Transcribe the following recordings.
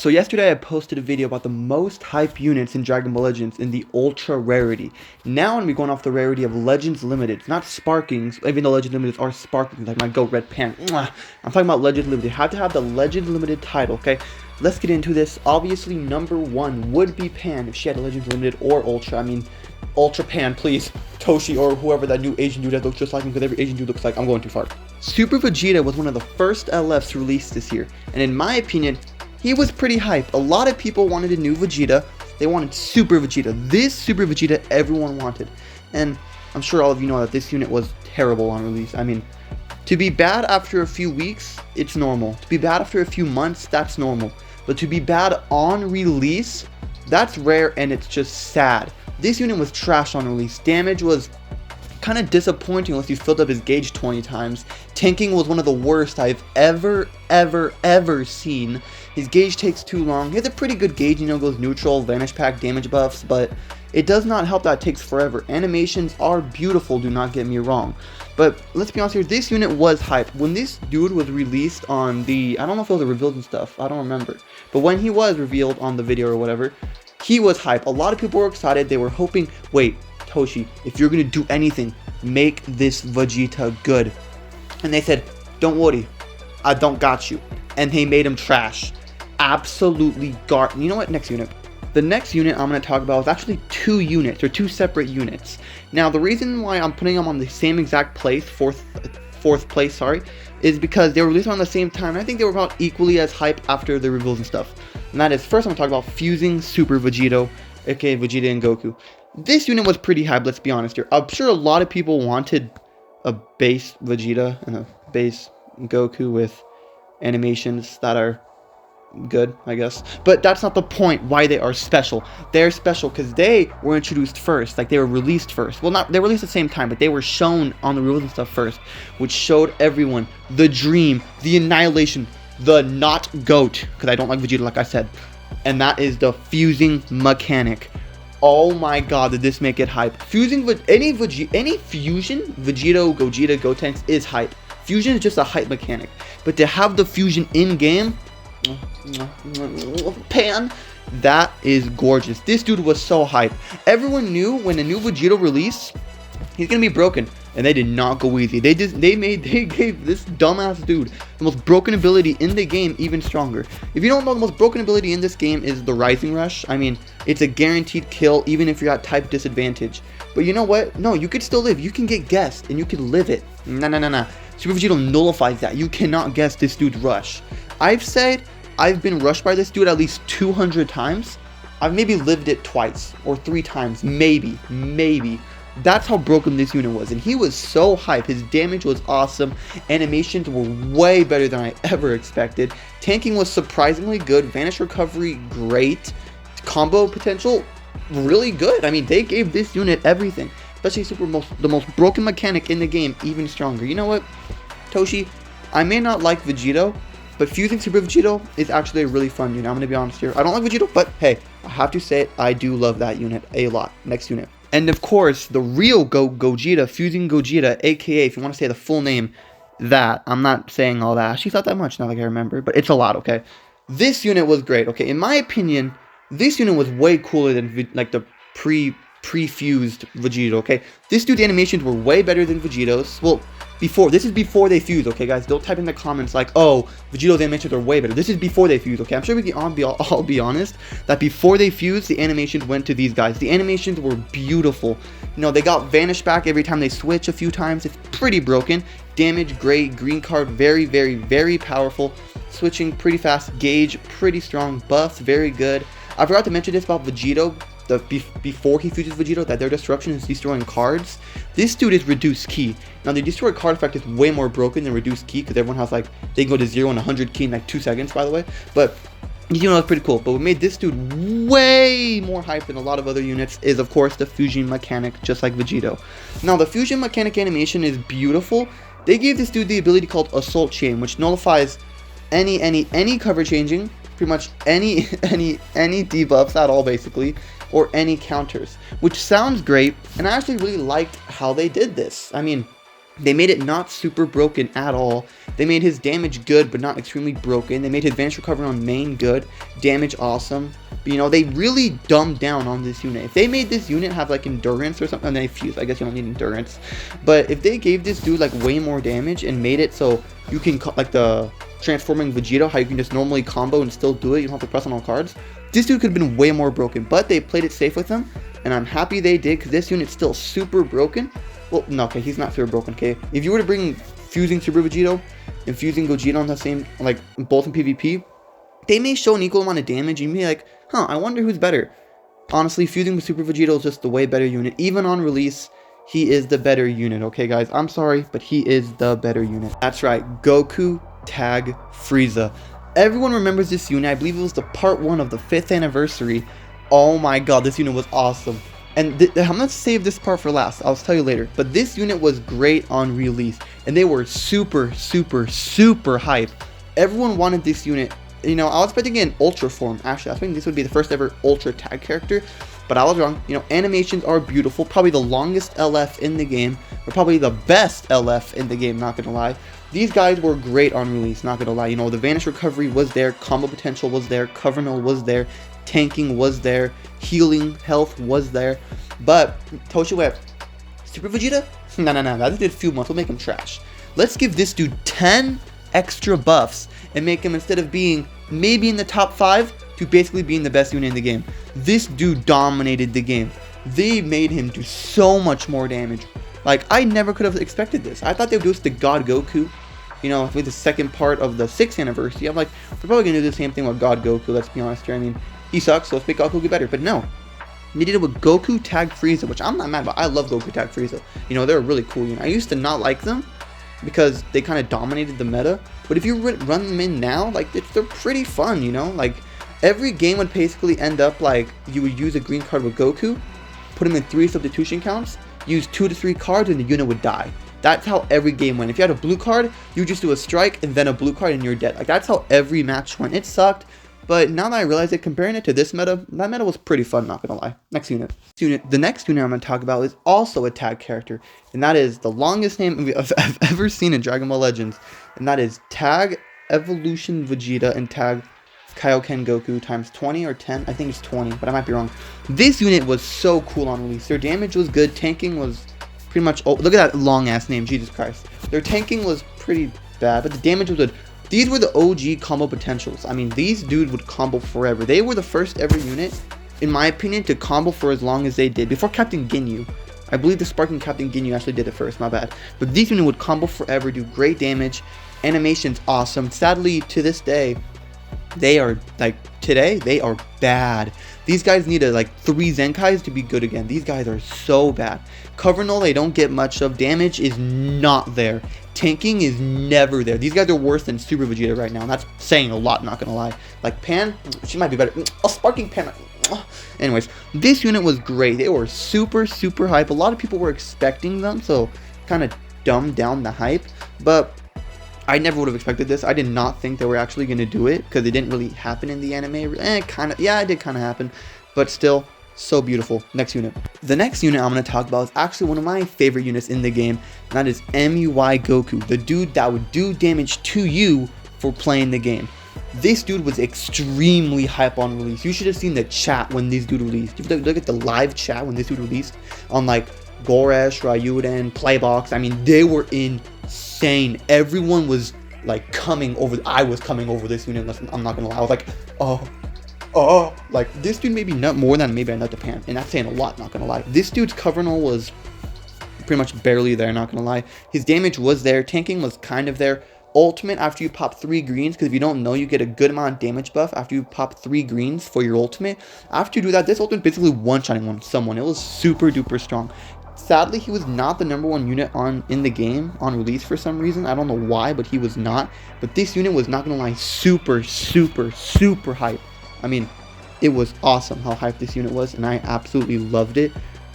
So yesterday I posted a video about the most hype units in Dragon Ball Legends in the Ultra Rarity. Now I'm going to be going off the rarity of Legends Limited, not Sparkings, even though Legends Limited are Sparkings, like my Go Red Pant. I'm talking about Legends Limited. You have to have the Legends Limited title, okay? Let's get into this. Obviously, number one would be Pan if she had a Legends Limited or Ultra. I mean, Ultra Pan, please. Toshi or whoever that new Asian dude that looks just like him, because every Asian dude looks like. I'm going too far. Super Vegeta was one of the first LFs released this year, and in my opinion, he was pretty hype. A lot of people wanted a new Vegeta. They wanted Super Vegeta. This Super Vegeta everyone wanted. And I'm sure all of you know that this unit was terrible on release. I mean, to be bad after a few weeks, it's normal. To be bad after a few months, that's normal. But to be bad on release, that's rare and it's just sad. This unit was trash on release. Damage was kind of disappointing unless you filled up his gauge 20 times. Tanking was one of the worst I've ever seen. His gauge takes too long. He has a pretty good gauge, you know, goes neutral, vanish pack, damage buffs, but it does not help that it takes forever. Animations are beautiful, do not get me wrong. But let's be honest here, this unit was hype. When this dude was released on the, I don't know if it was revealed and stuff, I don't remember. But when he was revealed on the video or whatever, he was hype. A lot of people were excited. They were hoping, wait, Toshi, if you're going to do anything, make this Vegeta good. And they said, don't worry, I don't got you. And they made him trash. Absolutely you know what? Next unit. The next unit I'm going to talk about is actually two units, or two separate units. Now, the reason why I'm putting them on the same exact place, fourth place, sorry, is because they were released around the same time. And I think they were about equally as hype after the reveals and stuff. And that is, first I'm going to talk about fusing Super Vegito, aka Vegeta and Goku. This unit was pretty hype, let's be honest here. I'm sure a lot of people wanted a base Vegeta and a base Goku with animations that are good, I guess. But that's not the point why they are special. They're special because they were introduced first. Like, they were released first. Well, they were released at the same time, but they were shown on the rules and stuff first, which showed everyone the dream, the annihilation, the not GOAT, because I don't like Vegeta, like I said. And that is the fusing mechanic. Oh my god, did this make it hype. Fusing any fusion, Vegito, Gogeta, Gotenks is hype. Fusion is just a hype mechanic. But to have the fusion in-game, Pan, that is gorgeous. This dude was so hype. Everyone knew when a new Vegeta released, he's gonna be broken, and they did not go easy. They gave this dumbass dude the most broken ability in the game even stronger. If you don't know, the most broken ability in this game is the Rising Rush. I mean, it's a guaranteed kill even if you're at type disadvantage. But you know what? No, you could still live. You can get guessed and you can live it. Nah. Super Vegeta nullifies that. You cannot guess this dude's rush. I've said I've been rushed by this dude at least 200 times. I've maybe lived it twice or 3 times, maybe. That's how broken this unit was, and he was so hype. His damage was awesome. Animations were way better than I ever expected. Tanking was surprisingly good. Vanish recovery, great. Combo potential, really good. I mean, they gave this unit everything. Especially the most broken mechanic in the game, even stronger. You know what, Toshi? I may not like Vegito, but fusing Super Vegito is actually a really fun unit. I'm going to be honest here. I don't like Vegito, but hey, I have to say it, I do love that unit a lot. Next unit. And of course, the real Gogeta, fusing Gogeta, aka, if you want to say the full name, that. I'm not saying all that. Actually, it's not that much now that I remember, but it's a lot, okay? This unit was great, okay? In my opinion, this unit was way cooler than, like, the pre-fused Vegito, okay? This dude's animations were way better than Vegito's. Well, this is before they fuse, okay, guys? Don't type in the comments like, oh, Vegito's animations are way better. This is before they fuse, okay? I'm sure we can all be honest that before they fused, the animations went to these guys. The animations were beautiful. You know, they got vanish back every time they switch a few times. It's pretty broken. Damage, great. Green card, very powerful. Switching pretty fast. Gauge, pretty strong. Buffs, very good. I forgot to mention this about Vegito. Before he fuses Vegito, that their destruction is destroying cards. This dude is reduced key. Now, the destroy card effect is way more broken than reduced key, because everyone has, like, they can go to 0 and 100 key in like 2 seconds, by the way. But you know, that's pretty cool. But what made this dude way more hype than a lot of other units is, of course, the fusion mechanic, just like Vegito. Now, the fusion mechanic animation is beautiful. They gave this dude the ability called Assault Chain, which nullifies any cover changing, pretty much any debuffs at all, basically, or any counters, which sounds great. And I actually really liked how they did this. I mean, They made it not super broken at all. They made his damage good, but not extremely broken. They made his advanced recovery on main good, damage awesome. But, you know, they really dumbed down on this unit. If they made this unit have like endurance or something, and they fuse, I guess you don't need endurance. But if they gave this dude like way more damage and made it so you can, like the transforming Vegeta, how you can just normally combo and still do it, you don't have to press on all cards. This dude could have been way more broken, but they played it safe with him, and I'm happy they did, because this unit's still super broken. Well, no, okay, he's not super broken, okay? If you were to bring fusing Super Vegito and fusing Gogeta on the same, like, both in PvP, they may show an equal amount of damage, and you'd be like, huh, I wonder who's better. Honestly, fusing with Super Vegito is just the way better unit. Even on release, he is the better unit, okay, guys? I'm sorry, but he is the better unit. That's right, Goku Tag Frieza. Everyone remembers this unit. I believe it was the part 1 of the 5th anniversary. Oh my god, this unit was awesome. And I'm going to save this part for last. I'll tell you later. But this unit was great on release. And they were super, super, super hype. Everyone wanted this unit. You know, I was expecting it in Ultra form. Actually, I was thinking this would be the first ever Ultra tag character. But I was wrong. You know, animations are beautiful. Probably the longest LF in the game. Or probably the best LF in the game, not going to lie. These guys were great on release, not going to lie. You know, the Vanish Recovery was there. Combo Potential was there. Cover Null was there. Tanking was there. Healing health was there. But Toshiweb, Super Vegeta? No, that did a few months. We'll make him trash. Let's give this dude 10 extra buffs and make him, instead of being maybe in the top 5, to basically being the best unit in the game. This dude dominated the game. They made him do so much more damage. Like, I never could have expected this. I thought they would do this to God Goku. You know, with the second part of the 6th anniversary. I'm like, they're probably going to do the same thing with God Goku, let's be honest here. I mean, he sucks, so let's make Goku get better. But no. They did it with Goku Tag Frieza, which I'm not mad about. I love Goku Tag Frieza. You know, they're a really cool unit. I used to not like them because they kind of dominated the meta. But if you run them in now, like, they're pretty fun, you know? Like, every game would basically end up like, you would use a green card with Goku, put him in 3 substitution counts, use 2 to 3 cards, and the unit would die. That's how every game went. If you had a blue card, you just do a strike and then a blue card and you're dead. Like, that's how every match went. It sucked. But now that I realize it, comparing it to this meta, that meta was pretty fun, not gonna lie. Next unit. The next unit I'm gonna talk about is also a tag character, and that is the longest name I've ever seen in Dragon Ball Legends, and that is Tag Evolution Vegeta and Tag Kaioken Goku times 20 or 10. I think it's 20, but I might be wrong. This unit was so cool on release. Their damage was good. Tanking was pretty much... Oh, look at that long-ass name. Jesus Christ. Their tanking was pretty bad, but the damage was good. These were the OG combo potentials. I mean, these dudes would combo forever. They were the first ever unit, in my opinion, to combo for as long as they did. Before Captain Ginyu. I believe the Sparking Captain Ginyu actually did it first. My bad. But these units would combo forever, do great damage. Animation's awesome. Sadly, to this day, they are, like, today, they are bad. These guys need, like, 3 Zenkais to be good again. These guys are so bad. Cover Null, they don't get much of. Damage is not there. Tanking is never there. These guys are worse than Super Vegeta right now. And that's saying a lot, not gonna lie. Like, Pan, she might be better. Oh, Sparking Pan. Anyways, this unit was great. They were super, super hype. A lot of people were expecting them, so kind of dumbed down the hype. But I never would have expected this. I did not think they were actually going to do it, because it didn't really happen in the anime. Kind of, yeah, it did kind of happen, but still, so beautiful. Next unit. The next unit I'm going to talk about is actually one of my favorite units in the game, and that is MUI Goku, the dude that would do damage to you for playing the game. This dude was extremely hype on release. You should have seen the chat when this dude released. If you look at the live chat when this dude released on, like, Goresh, Ryuden, Playbox, I mean, they were insane. Everyone was, like, coming over. I was coming over this unit. I'm not gonna lie. I was like, oh, like, this dude maybe nut more than maybe I nut the pan, and that's saying a lot, not gonna lie. This dude's cover null was pretty much barely there, not gonna lie. His damage was there. Tanking was kind of there. Ultimate after you pop 3 greens, because if you don't know, you get a good amount of damage buff after you pop 3 greens for your ultimate. After you do that, this ultimate basically one-shotting someone. It was super duper strong. Sadly, he was not the #1 unit in the game on release for some reason. I don't know why, but he was not. But this unit was, not gonna lie, super, super, super hype. I mean, it was awesome how hyped this unit was, and I absolutely loved it.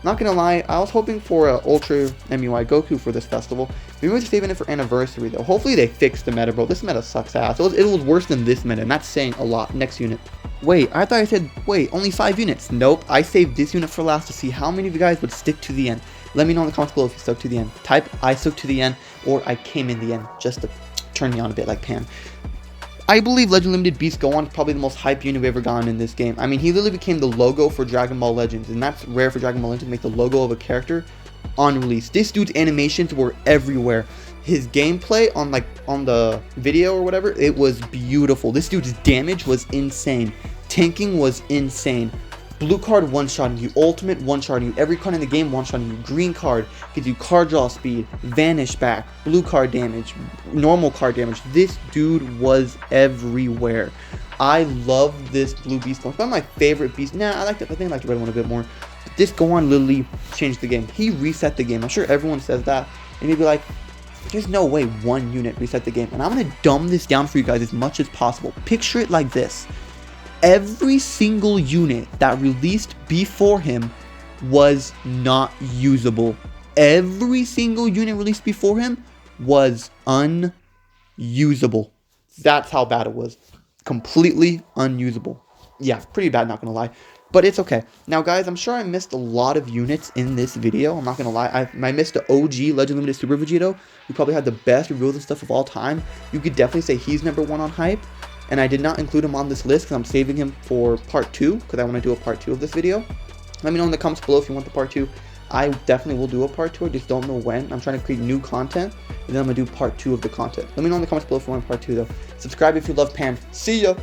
Not gonna lie, I was hoping for a Ultra MUI Goku for this festival. Maybe we're saving it for anniversary though. Hopefully they fix the meta, bro. This meta sucks ass. It was worse than this meta, and that's saying a lot. Next unit. Wait, I thought I said, wait, only 5 units. Nope, I saved this unit for last to see how many of you guys would stick to the end. Let me know in the comments below if you stuck to the end. Type, I stuck to the end, or I came in the end, just to turn me on a bit like Pan. I believe Legend Limited Beast Gohan is probably the most hype unit we've ever gotten in this game. I mean, he literally became the logo for Dragon Ball Legends, and that's rare for Dragon Ball Legends to make the logo of a character on release. This dude's animations were everywhere. His gameplay on the video or whatever, it was beautiful. This dude's damage was insane. Tanking was insane. Blue card one-shotting you, ultimate one-shotting you, every card in the game one-shotting you, green card gives you card draw speed, vanish back, blue card damage, normal card damage. This dude was everywhere. I love this blue beast Gohan. It's one of my favorite beasts. Nah, I think I like the red one a bit more. But this Gohan literally changed the game. He reset the game. I'm sure everyone says that, and you'd be like, there's no way one unit reset the game. And I'm going to dumb this down for you guys as much as possible. Picture it like this. Every single unit that released before him was not usable. Every single unit released before him was unusable. That's how bad it was. Completely unusable. Yeah, pretty bad, not going to lie. But it's okay. Now, guys, I'm sure I missed a lot of units in this video. I'm not going to lie. I missed the OG Legend Limited Super Vegito, who probably had the best reveals and stuff of all time. You could definitely say he's #1 on hype. And I did not include him on this list because I'm saving him for part 2, because I want to do a part 2 of this video. Let me know in the comments below if you want the part 2. I definitely will do a part 2. I just don't know when. I'm trying to create new content, and then I'm going to do part 2 of the content. Let me know in the comments below if you want part 2, though. Subscribe if you love Pan. See ya!